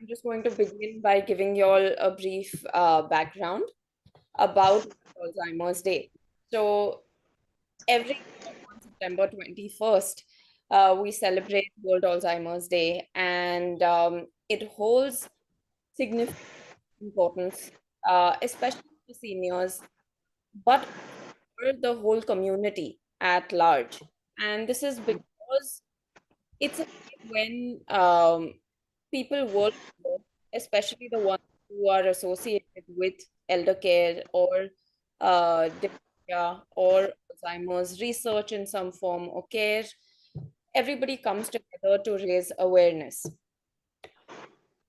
I'm just going to begin by giving you all a brief background about Alzheimer's Day. So, every year on September 21st, we celebrate World Alzheimer's Day, and it holds significant importance, especially for seniors, but for the whole community at large. And this is because it's a day when people worldwide, especially the ones who are associated with elder care or dementia or Alzheimer's research in some form or care, everybody comes together to raise awareness.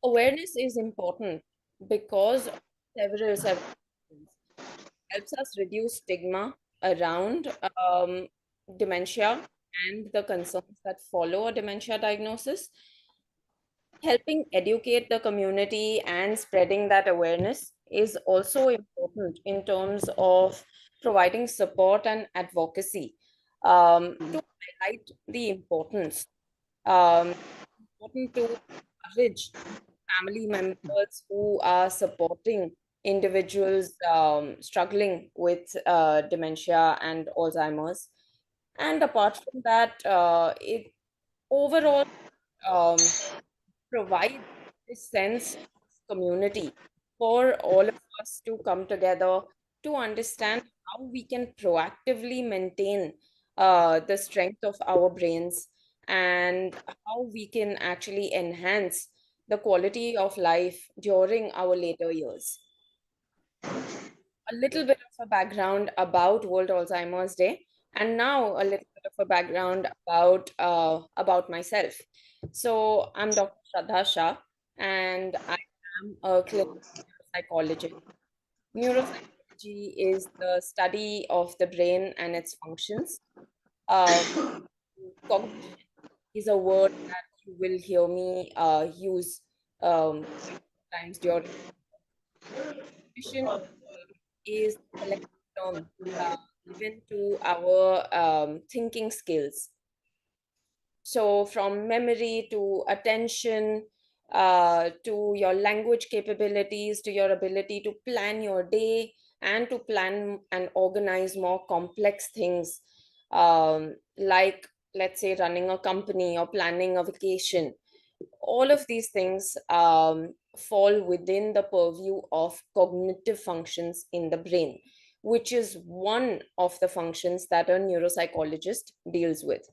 Awareness is important because of several reasons. Helps us reduce stigma around dementia and the concerns that follow a dementia diagnosis. Helping educate the community and spreading that awareness is also important in terms of providing support and advocacy to highlight the importance. Important to encourage family members who are supporting individuals struggling with dementia and Alzheimer's. And apart from that, it overall um, provide this sense of community for all of us to come together to understand how we can proactively maintain the strength of our brains and how we can actually enhance the quality of life during our later years. A little bit of a background about World Alzheimer's Day, and now a little bit of a background about myself. So I'm Dr. Shraddha Shah, and I am a clinical psychologist. Neuropsychology is the study of the brain and its functions. Cognition is a word that you will hear me use times during cognition is a collective term given to our thinking skills. So, from memory to attention, to your language capabilities, to your ability to plan your day and to plan and organize more complex things, like, let's say, running a company or planning a vacation. All of these things fall within the purview of cognitive functions in the brain, which is one of the functions that a neuropsychologist deals with.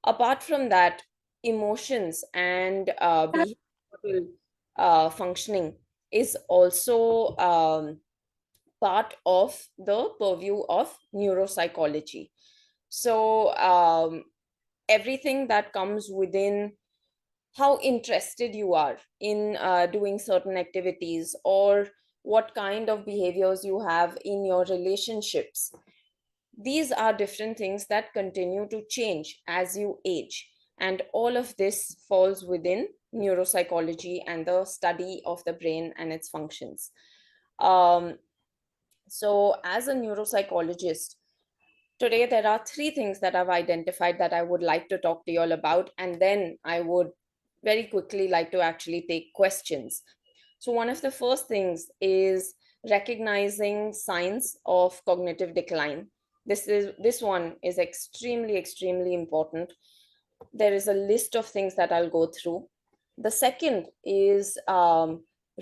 Apart from that, emotions and behavioral functioning is also part of the purview of neuropsychology. So, everything that comes within how interested you are in doing certain activities or what kind of behaviors you have in your relationships. These are different things that continue to change as you age. And all of this falls within neuropsychology and the study of the brain and its functions. Um, so, as a neuropsychologist, today there are three things that I've identified that I would like to talk to you all about, and then I would very quickly like to actually take questions. So, one of the first things is recognizing signs of cognitive decline. This one is extremely important. There is a list of things that I'll go through. The second is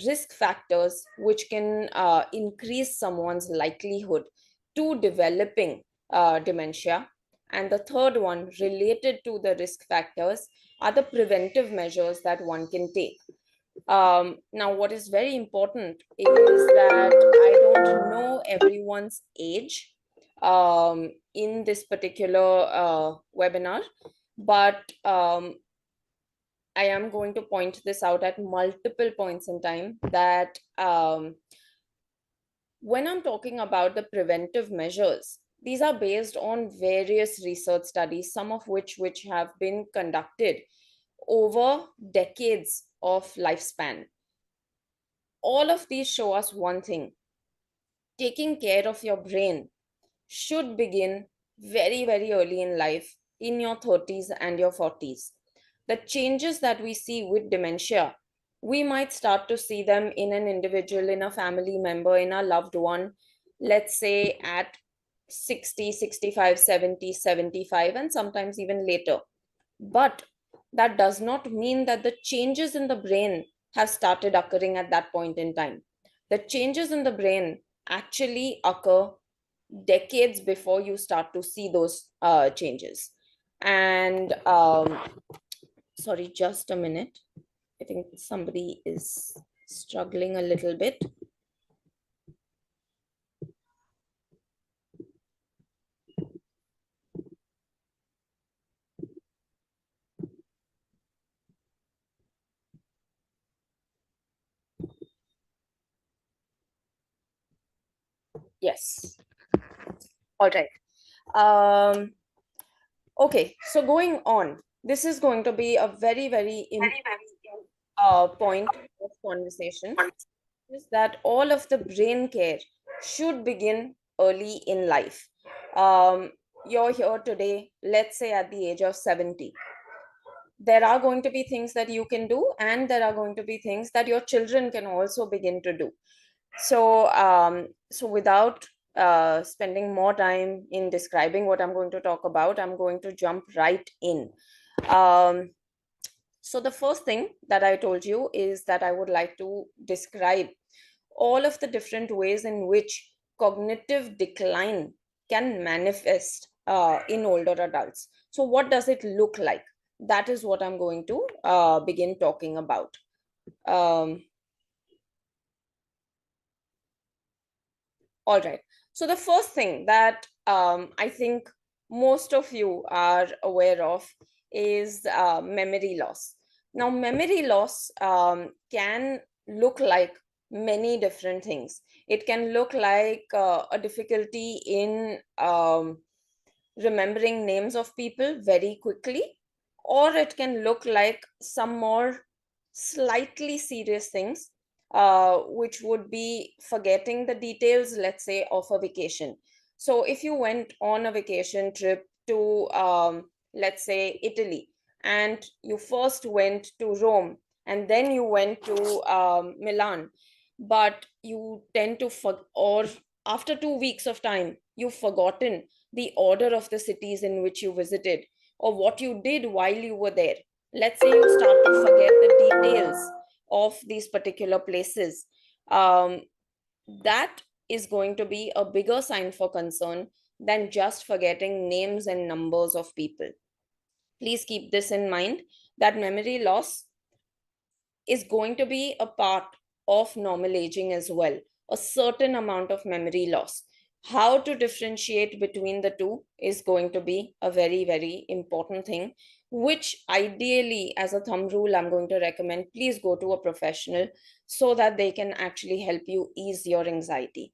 risk factors which can increase someone's likelihood to developing dementia. And the third one, related to the risk factors, are the preventive measures that one can take. Now, what is very important is that I don't know everyone's age in this particular webinar, but I am going to point this out at multiple points in time that when I'm talking about the preventive measures, these are based on various research studies, some of which have been conducted over decades of lifespan. All of these show us one thing: taking care of your brain should begin very early in life, in your 30s and your 40s. The changes that we see with dementia we might start to see them in an individual, in a family member, in a loved one, let's say at 60, 65, 70, 75, and sometimes even later. But that does not mean that the changes in the brain have started occurring at that point in time. The changes in the brain actually occur decades before you start to see those changes. And sorry, just a minute. I think somebody is struggling a little bit. Yes. All right. Um, okay. So going on, this is going to be a very, very important point of conversation, is that all of the brain care should begin early in life. Um, you're here today, let's say at the age of 70. There are going to be things that you can do, and there are going to be things that your children can also begin to do. So without spending more time in describing what I'm going to talk about, I'm going to jump right in. Um, so the first thing that I told you is that I would like to describe all of the different ways in which cognitive decline can manifest in older adults. So what does it look like? That is what I'm going to begin talking about. Um, All right. So the first thing that I think most of you are aware of is memory loss. Now, memory loss can look like many different things. It can look like a difficulty in remembering names of people very quickly, or it can look like some more slightly serious things, which would be forgetting the details, let's say, of a vacation. So, if you went on a vacation trip to, let's say, Italy, and you first went to Rome, and then you went to Milan, but you tend to, or after 2 weeks of time, you've forgotten the order of the cities in which you visited or what you did while you were there. Let's say you start to forget the details of these particular places. Um, that is going to be a bigger sign for concern than just forgetting names and numbers of people. Please keep this in mind, that memory loss is going to be a part of normal aging as well, a certain amount of memory loss. How to differentiate between the two is going to be a very, very important thing, which ideally, as a thumb rule, I'm going to recommend please go to a professional so that they can actually help you ease your anxiety.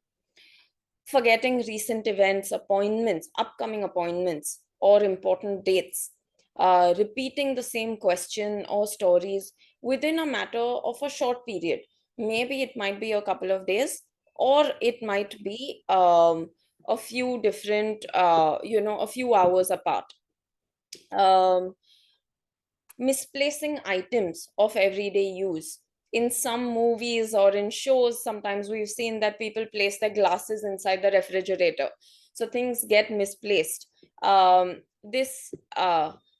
Forgetting recent events, appointments, upcoming appointments, or important dates, repeating the same question or stories within a matter of a short period. Maybe it might be a couple of days, or it might be a few different, a few hours apart. Um, Misplacing items of everyday use. In some movies or in shows, sometimes we've seen that people place their glasses inside the refrigerator. So things get misplaced. This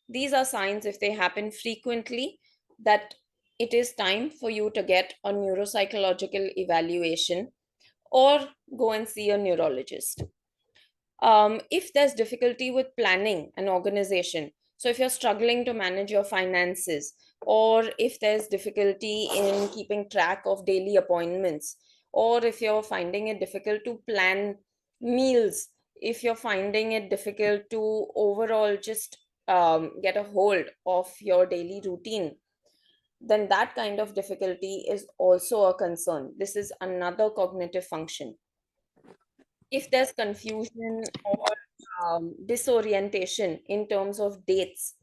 These are signs, if they happen frequently, that it is time for you to get a neuropsychological evaluation or go and see a neurologist. If there's difficulty with planning and organization, so if you're struggling to manage your finances, or if there's difficulty in keeping track of daily appointments, or if you're finding it difficult to plan meals, if you're finding it difficult to overall just get a hold of your daily routine, then that kind of difficulty is also a concern. This is another cognitive function. If there's confusion or disorientation in terms of dates,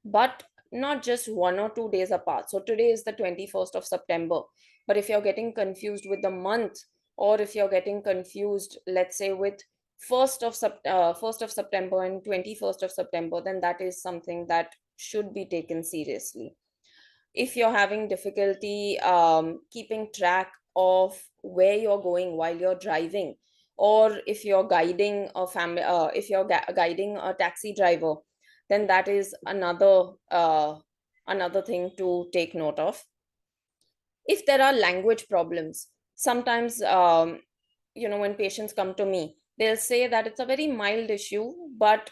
but not just 1 or 2 days apart. So today is the 21st of September, but if you're getting confused with the month, or if you're getting confused, let's say, with 1st of September and 21st of September, then that is something that should be taken seriously. If you're having difficulty keeping track of where you're going while you're driving, or if you're guiding a family, if you're guiding a taxi driver, then that is another thing to take note of. If there are language problems, sometimes when patients come to me, they'll say that it's a very mild issue, but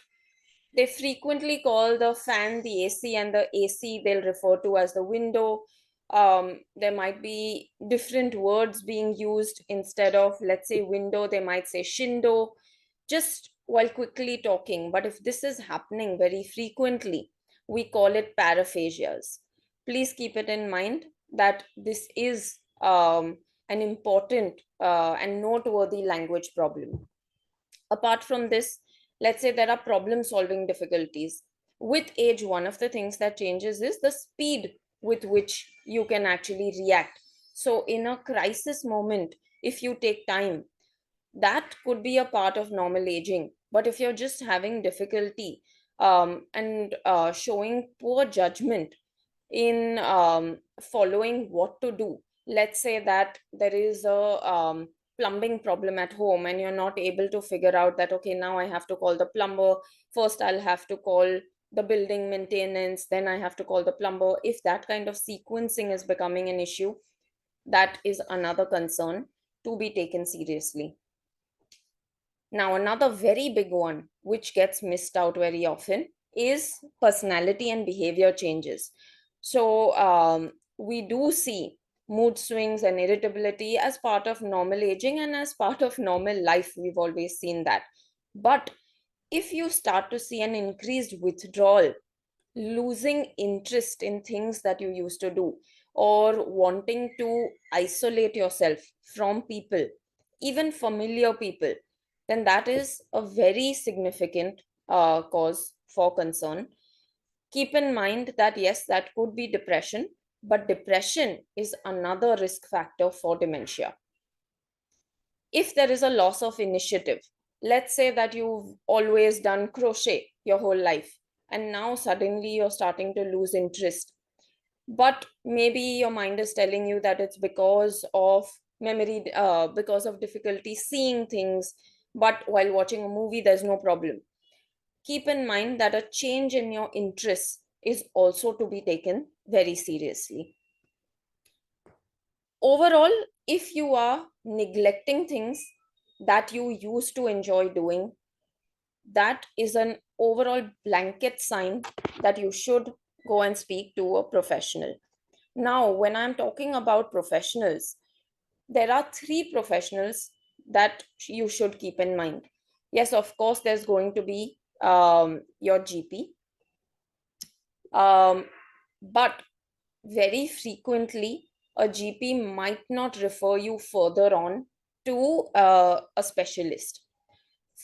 they frequently call the fan the AC, and the AC they'll refer to as the window. There might be different words being used. Instead of, let's say, window, they might say shindo, just while quickly talking. But if this is happening very frequently, we call it paraphasias. Please keep it in mind that this is an important and noteworthy language problem. Apart from this, let's say there are problem solving difficulties. With age, one of the things that changes is the speed with which you can actually react. So in a crisis moment, if you take time, that could be a part of normal aging. But if you're just having difficulty and showing poor judgment in following what to do, let's say that there is a plumbing problem at home and you're not able to figure out that, okay, now I have to call the plumber, first I'll have to call the building maintenance, then I have to call the plumber. If that kind of sequencing is becoming an issue, that is another concern to be taken seriously. Now, another very big one, which gets missed out very often, is personality and behavior changes. So, we do see mood swings and irritability as part of normal aging and as part of normal life. We've always seen that. But if you start to see an increased withdrawal, losing interest in things that you used to do, or wanting to isolate yourself from people, even familiar people, then that is a very significant cause for concern. Keep in mind that yes, that could be depression, but depression is another risk factor for dementia. If there is a loss of initiative, let's say that you've always done crochet your whole life and now suddenly you're starting to lose interest, but maybe your mind is telling you that it's because of memory, because of difficulty seeing things, but while watching a movie there's no problem. Keep in mind that a change in your interests is also to be taken very seriously. Overall, if you are neglecting things that you used to enjoy doing, that is an overall blanket sign that you should go and speak to a professional. Now, when I'm talking about professionals, there are three professionals that you should keep in mind. Yes, of course, there's going to be your GP, but very frequently, a GP might not refer you further on to a specialist.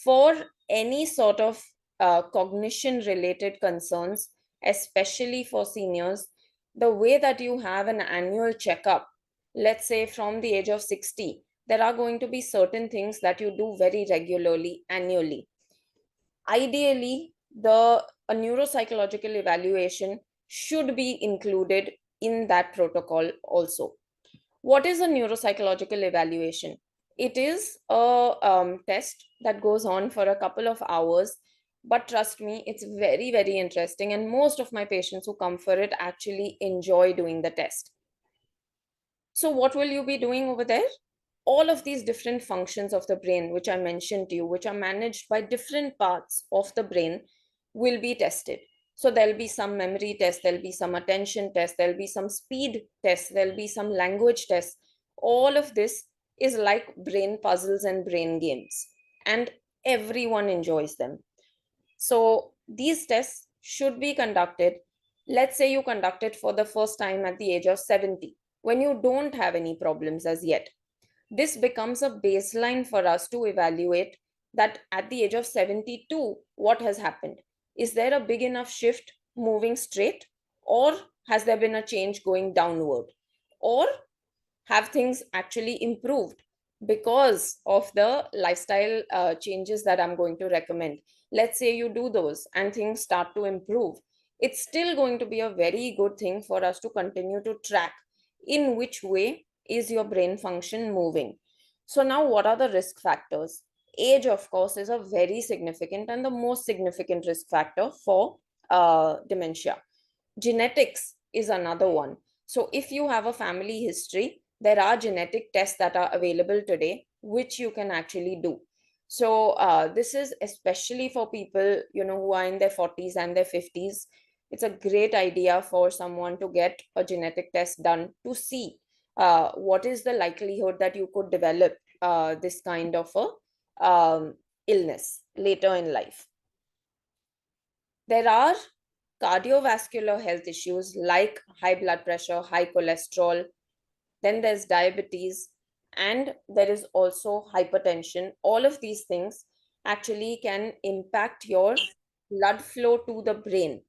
For any sort of cognition related concerns, especially for seniors, the way that you have an annual checkup, let's say from the age of 60, there are going to be certain things that you do very regularly annually. Ideally, a neuropsychological evaluation should be included in that protocol also. What is a neuropsychological evaluation? It is a test that goes on for a couple of hours, but trust me, it's very, very interesting. And most of my patients who come for it actually enjoy doing the test. So, what will you be doing over there? All of these different functions of the brain, which I mentioned to you, which are managed by different parts of the brain, will be tested. So there'll be some memory test, there'll be some attention test, there'll be some speed test, there'll be some language test. All of this is like brain puzzles and brain games, and everyone enjoys them. So these tests should be conducted. Let's say you conduct it for the first time at the age of 70, when you don't have any problems as yet. This becomes a baseline for us to evaluate that at the age of 72, what has happened? Is there a big enough shift moving straight? Or has there been a change going downward? Or have things actually improved because of the lifestyle changes that I'm going to recommend? Let's say you do those and things start to improve. it's still going to be a very good thing for us to continue to track in which way is your brain function moving. So now what are the risk factors? Age, of course, is a very significant and the most significant risk factor for dementia. Genetics is another one. So if you have a family history, there are genetic tests that are available today which you can actually do. So this is especially for people, who are in their 40s and their 50s. It's a great idea for someone to get a genetic test done to see what is the likelihood that you could develop this kind of a illness later in life. There are cardiovascular health issues like high blood pressure, high cholesterol, then there's diabetes, and there is also hypertension. All of these things actually can impact your blood flow to the brain.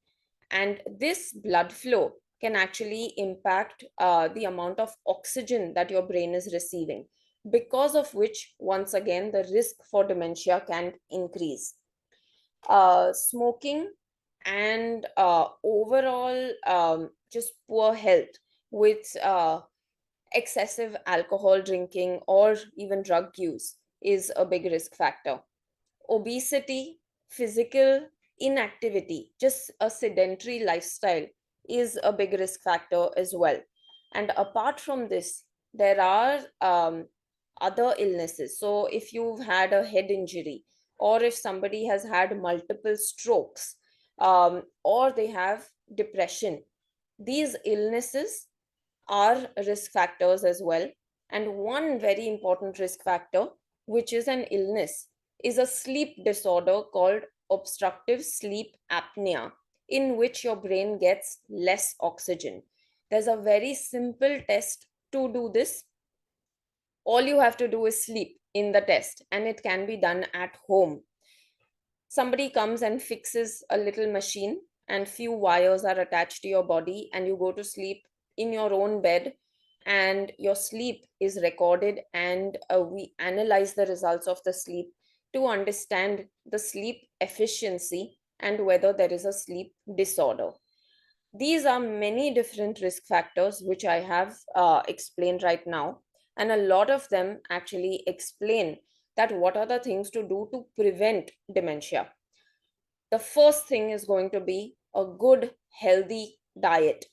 And this blood flow can actually impact the amount of oxygen that your brain is receiving, because of which, once again, the risk for dementia can increase. Smoking and overall just poor health with excessive alcohol drinking or even drug use is a big risk factor. Obesity, physical inactivity, just a sedentary lifestyle is a big risk factor as well. And apart from this, there are other illnesses. So if you've had a head injury, or if somebody has had multiple strokes, or they have depression, these illnesses are risk factors as well. And one very important risk factor, which is an illness, is a sleep disorder called obstructive sleep apnea, in which your brain gets less oxygen. There's a very simple test to do this. All you have to do is sleep in the test, and it can be done at home. Somebody comes and fixes a little machine, and few wires are attached to your body, and you go to sleep in your own bed, and your sleep is recorded, and we analyze the results of the sleep to understand the sleep efficiency and whether there is a sleep disorder. These are many different risk factors which I have explained right now, and a lot of them actually explain that what are the things to do to prevent dementia. The first thing is going to be a good, healthy diet.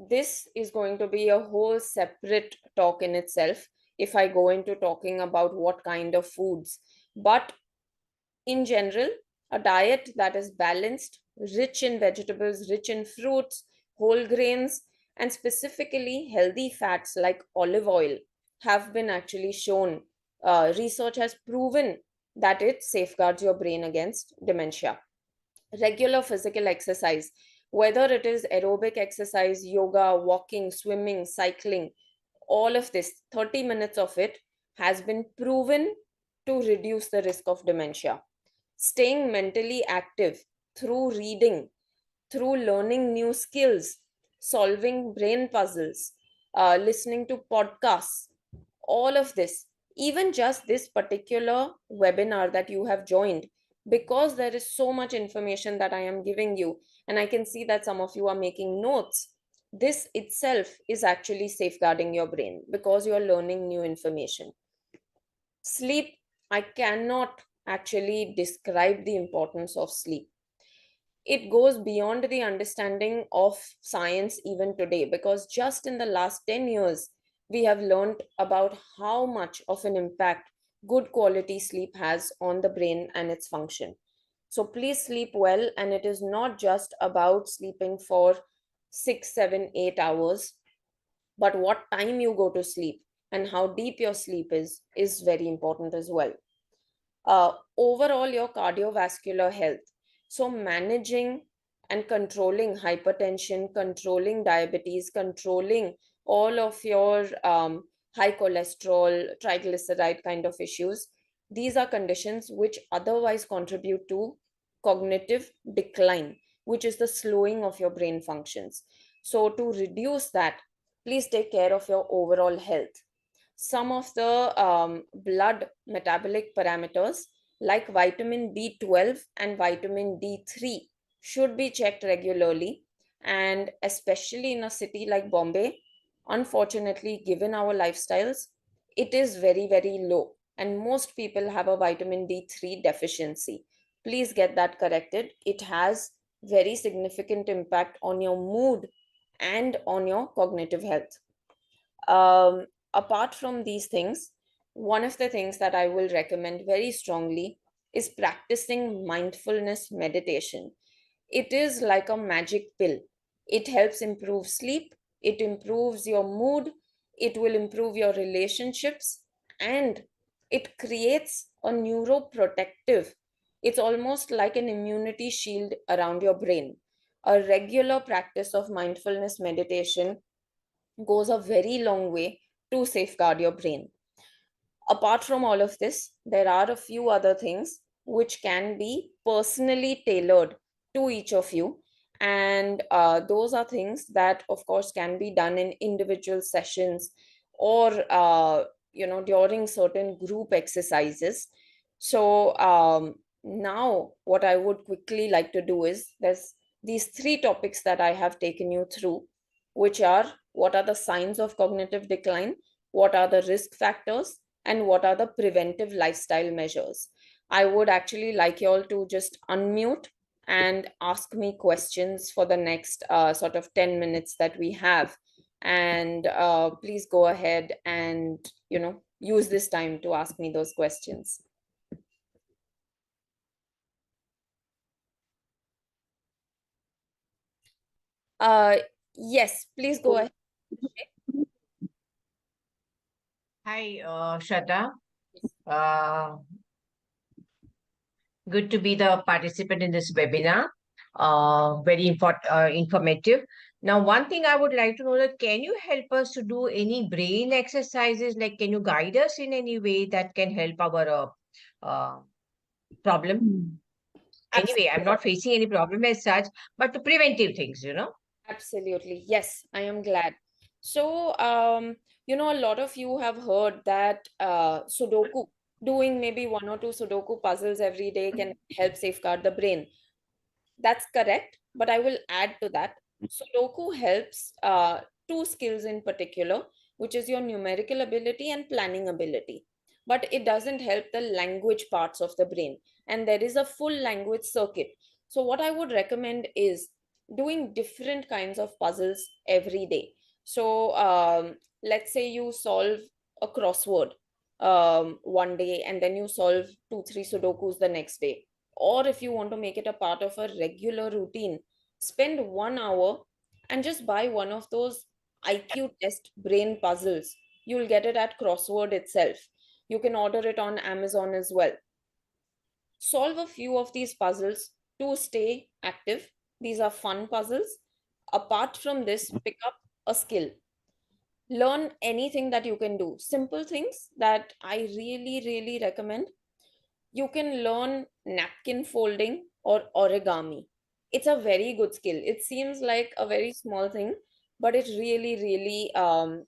This is going to be a whole separate talk in itself if I go into talking about what kind of foods. But in general, a diet that is balanced, rich in vegetables, rich in fruits, whole grains, and specifically healthy fats like olive oil have been actually shown. Research has proven that it safeguards your brain against dementia. Regular physical exercise, whether it is aerobic exercise, yoga, walking, swimming, cycling, all of this, 30 minutes of it has been proven to reduce the risk of dementia. Staying mentally active through reading, through learning new skills, solving brain puzzles, listening to podcasts, all of this, even just this particular webinar that you have joined, because there is so much information that I am giving you, and I can see that some of you are making notes. This itself is actually safeguarding your brain because you're learning new information. Sleep, I cannot actually describe the importance of sleep. It goes beyond the understanding of science even today, because just in the last 10 years, we have learned about how much of an impact good quality sleep has on the brain and its function. So please sleep well, and it is not just about sleeping for 6, 7, 8 hours, but what time you go to sleep and how deep your sleep is very important as well. Overall, your cardiovascular health. So, managing and controlling hypertension, controlling diabetes, controlling all of your high cholesterol, triglyceride kind of issues, these are conditions which otherwise contribute to cognitive decline, which is the slowing of your brain functions. So, to reduce that, please take care of your overall health. Some of the blood metabolic parameters like vitamin B12 and vitamin D3 should be checked regularly. And especially in a city like Bombay, unfortunately, given our lifestyles, it is very, very low. And most people have a vitamin D3 deficiency. Please get that corrected. It has very significant impact on your mood and on your cognitive health. Apart from these things, one of the things that I will recommend very strongly is practicing mindfulness meditation. It is like a magic pill. It helps improve sleep, it improves your mood, it will improve your relationships, and it creates a neuroprotective. It's almost like an immunity shield around your brain. A regular practice of mindfulness meditation goes a very long way to safeguard your brain. Apart from all of this, there are a few other things which can be personally tailored to each of you. And those are things that, of course, can be done in individual sessions or, during certain group exercises. So now what I would quickly like to do is there's these three topics that I have taken you through, which are what are the signs of cognitive decline, what are the risk factors, and what are the preventive lifestyle measures. I would actually like you all to just unmute and ask me questions for the next sort of 10 minutes that we have. And please go ahead and, use this time to ask me those questions. Uh, yes, please go ahead. Hi, Shraddha. Good to be the participant in this webinar. Very informative. Now, one thing I would like to know that can you help us to do any brain exercises? Like, can you guide us in any way that can help our problem? Anyway, I'm not facing any problem as such, but the preventive things, Absolutely. Yes, I am glad. So, a lot of you have heard that Sudoku, doing maybe one or two Sudoku puzzles every day can help safeguard the brain. That's correct, but I will add to that. Sudoku helps two skills in particular, which is your numerical ability and planning ability. But it doesn't help the language parts of the brain. And there is a full language circuit. So, what I would recommend is doing different kinds of puzzles every day. So, let's say you solve a crossword one day and then you solve two, three Sudokus the next day. Or if you want to make it a part of a regular routine, spend 1 hour and just buy one of those IQ test brain puzzles. You'll get it at Crossword itself. You can order it on Amazon as well. Solve a few of these puzzles to stay active. These are fun puzzles. Apart from this, pick up a skill. Learn anything that you can do. Simple things that I really, really recommend. You can learn napkin folding or origami. It's a very good skill. It seems like a very small thing, but it really, really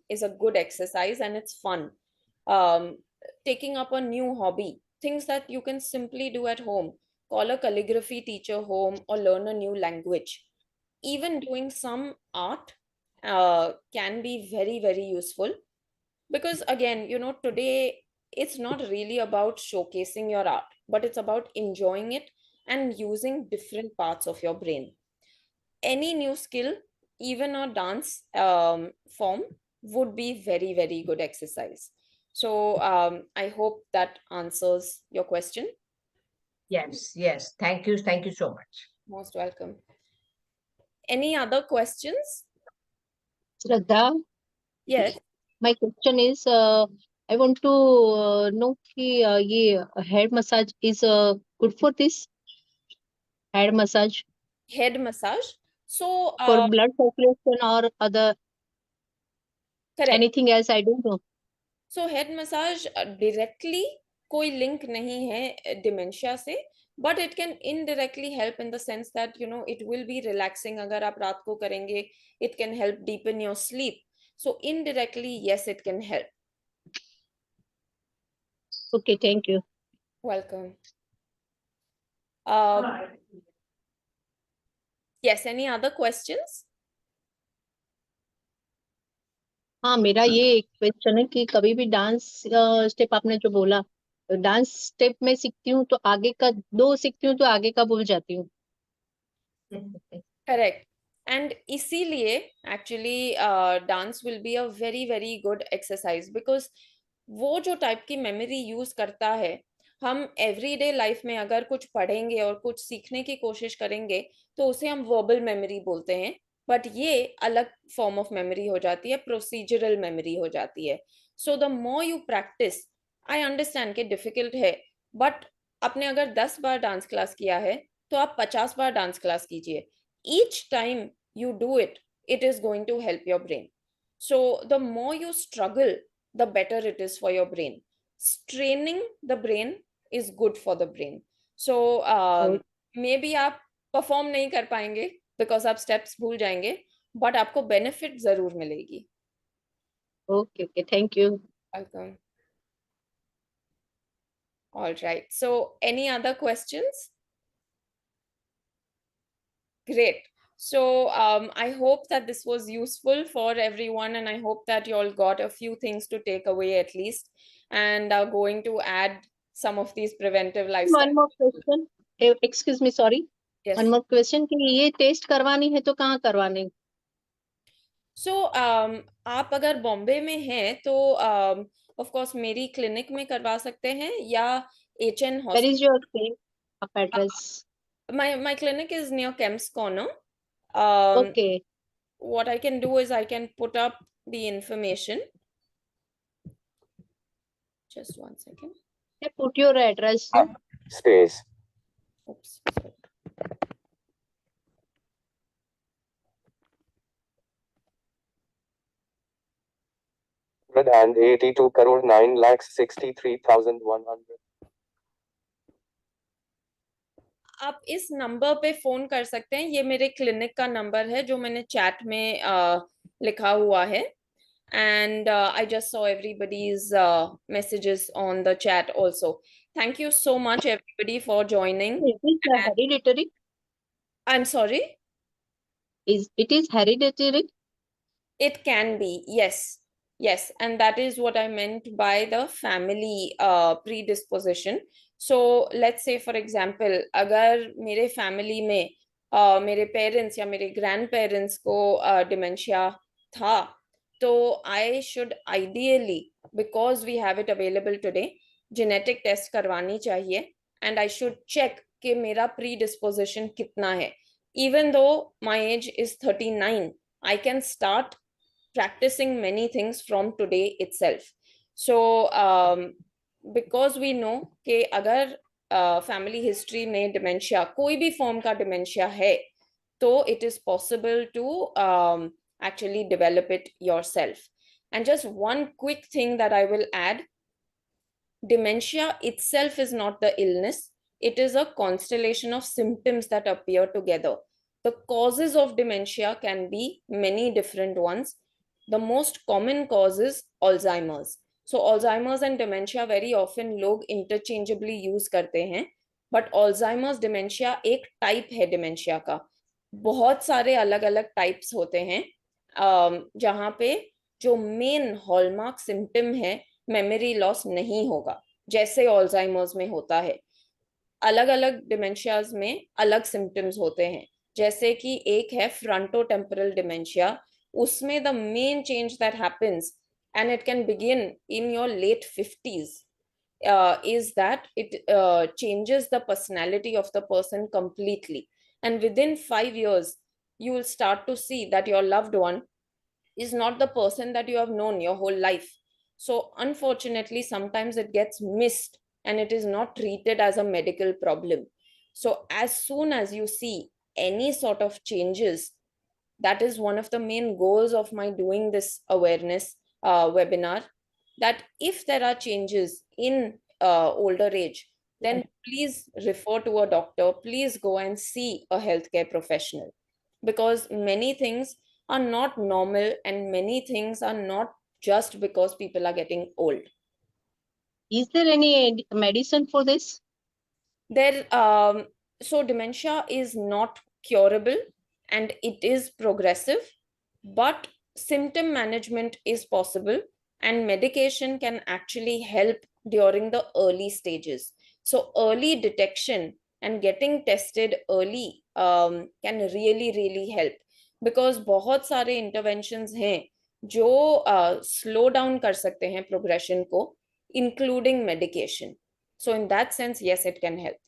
is a good exercise and it's fun. Um, Taking up a new hobby, things that you can simply do at home. Call a calligraphy teacher home or learn a new language. Even doing some art can be very, very useful because again, today it's not really about showcasing your art, but it's about enjoying it and using different parts of your brain. Any new skill, even a dance form, would be very, very good exercise. So I hope that answers your question. Yes, yes. Thank you. Thank you so much. Most welcome. Any other questions? Shraddha, Yes. my question is, I want to know कि ये head massage is good for this head massage Head massage. So for blood circulation or other correct. anything else, I don't know. So head massage directly कोई link नहीं है dementia से but it can indirectly help in the sense that it will be relaxing अगर आप रात को करेंगे it can help deepen your sleep so indirectly yes it can help. Okay, thank you. Welcome. Yes, any other questions? हाँ, मेरा ये एक question है कि कभी भी डांस स्टेप आपने जो बोला, डांस स्टेप में सीखती हूँ तो आगे का 2 सीखती हूँ तो आगे का भूल जाती हूँ। करेक्ट. एंड इसीलिए actually dance will be a very very good exercise, because वो जो टाइप की मेमोरी यूज करता है, हम एवरीडे लाइफ में अगर कुछ पढ़ेंगे और कुछ सीखने की कोशिश करेंगे तो उसे हम वर्बल मेमोरी बोलते हैं, बट ये अलग फॉर्म ऑफ मेमोरी हो जाती है, प्रोसीजरल मेमोरी हो जाती है. So the more you practice, I understand कि डिफिकल्ट है, बट आपने अगर 10 बार डांस क्लास किया है तो आप 50 बार डांस क्लास कीजिए. Each time you do it, it is going to help your brain. So the more you struggle, the better it is for your brain. Straining the brain is good for the brain. So maybe आप perform नहीं कर पाएंगे because आप steps भूल जाएंगे, but आपको benefit जरूर मिलेगी. Okay okay, thank you. Welcome. All right. So any other questions? Great. So I hope that this was useful for everyone, and I hope that you all got a few things to take away at least, and are going to add some of these preventive lifestyle. One more question, excuse me, sorry, one Yes. More question कि ये test करवानी है तो कहाँ करवानी? So आप अगर बॉम्बे में हैं तो ऑफ कोर्स मेरी क्लिनिक में करवा सकते हैं, या HN where is hospital. Your clinic of address? My clinic is near Kemp's Corner. um okay, what I can do is I can put up the information. Just one second. Put your address. Space. Oops. And 82 crore 9,63,100. आप इस number पे phone कर सकते हैं, ये मेरे clinic का number है जो मैंने चैट में लिखा हुआ है. And I just saw everybody's messages on the chat also. Thank you so much everybody for joining. It is hereditary? I'm sorry. It is hereditary? It can be, yes. Yes, and that is what I meant by the family predisposition. So let's say for example, अगर मेरे family में मेरे parents या मेरे grandparents को dementia था, तो I should ideally, because we have it available today, genetic test करवानी चाहिए, and I should check कि मेरा predisposition कितना है. Even though my age is 39, I can start practicing many things from today itself. So because we know कि अगर family history में dementia, कोई भी form का dementia है, तो it is possible to actually develop it yourself. And just one quick thing that I will add: dementia itself is not the illness, it is a constellation of symptoms that appear together. The causes of dementia can be many different ones. The most common cause is Alzheimer's. So Alzheimer's and dementia very often लोग interchangeably use करते हैं, but Alzheimer's dementia एक type है dementia का. बहुत सारे अलग अलग types होते हैं, जहाँ पे जो main hallmark symptom है मेमोरी लॉस नहीं होगा, जैसे ऑल्जाइमर्स में होता है. अलग अलग डिमेंशियाज में अलग सिम्टम्स होते हैं, जैसे कि एक है फ्रंटोटेम्पोरल डिमेंशिया. उसमें the main change that happens, and it can begin in your late 50s, is that it changes the personality of the person completely, and within 5 years you will start to see that your loved one is not the person that you have known your whole life. So unfortunately, sometimes it gets missed and it is not treated as a medical problem. So as soon as you see any sort of changes, that is one of the main goals of my doing this awareness webinar, that if there are changes in older age, then please refer to a doctor, please go and see a healthcare professional, because many things are not normal and many things are not just because people are getting old. Is there any medicine for this? There So dementia is not curable, and it is progressive, but symptom management is possible, and medication can actually help during the early stages. So early detection and getting tested early can really help, because बहुत सारे interventions हैं जो slow down कर सकते हैं progression को, including medication. So in that sense, yes, it can help.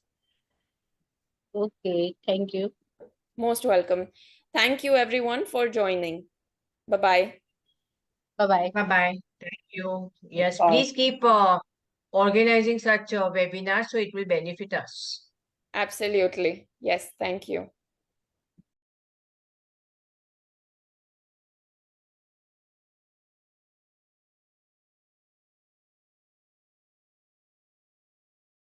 Okay, thank you. Most welcome. Thank you everyone for joining. Bye-bye. Bye-bye. Bye-bye. Thank you. Yes, Bye. please keep organizing such webinars so it will benefit us. Absolutely. Yes, thank you.